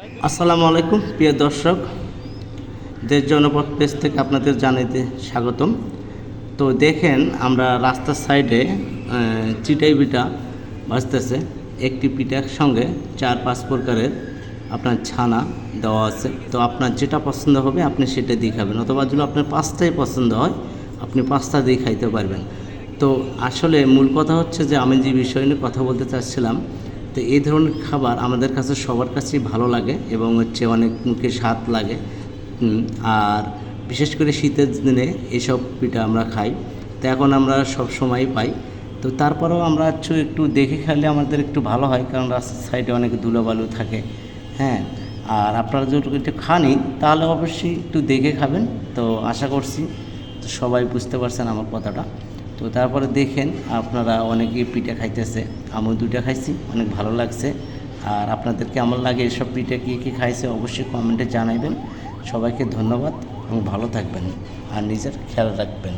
আসসালামু আলাইকুম প্রিয় দর্শক, দেশ জনপদ পেজ থেকে আপনাদের জানাইতে স্বাগতম। তো দেখেন, আমরা রাস্তার সাইডে চিটাই পিঠা ভাজতেছে। একটি পিঠার সঙ্গে 4-5 প্রকারের আপনার ছানা দেওয়া আছে। তো আপনার যেটা পছন্দ হবে আপনি সেটা দিয়ে খাবেন, অথবা যদি আপনার পাস্তাই পছন্দ হয় আপনি পাস্তা দিয়ে খাইতে পারবেন। তো আসলে মূল কথা হচ্ছে যে আমি যে বিষয় নিয়ে কথা বলতে চাচ্ছিলাম, তো এই ধরনের খাবার আমাদের কাছে সবার কাছেই ভালো লাগে এবং অনেক মুখে স্বাদ লাগে। আর বিশেষ করে শীতের দিনে এসব পিঠা আমরা খাই, তো এখন আমরা সব সময় পাই। তো তারপরেও আমরা একটু দেখে খেলে আমাদের একটু ভালো হয়, কারণ রাস্তার সাইডে অনেক ধুলোবালু থাকে। হ্যাঁ, আর আপনারা যদি একটু খানি তাহলে অবশ্যই একটু দেখে খাবেন। তো আশা করছি তো সবাই বুঝতে পারছেন আমার কথাটা। তো তারপরে দেখেন, আপনারা অনেকেই পিঠা খাইতেছে, আমিও 2টা খাইছি, অনেক ভালো লাগছে। আর আপনাদের কেমন লাগে এসব পিঠা, কী খাইছে অবশ্যই কমেন্টে জানাবেন। সবাইকে ধন্যবাদ এবং ভালো থাকবেন আর নিজের খেয়াল রাখবেন।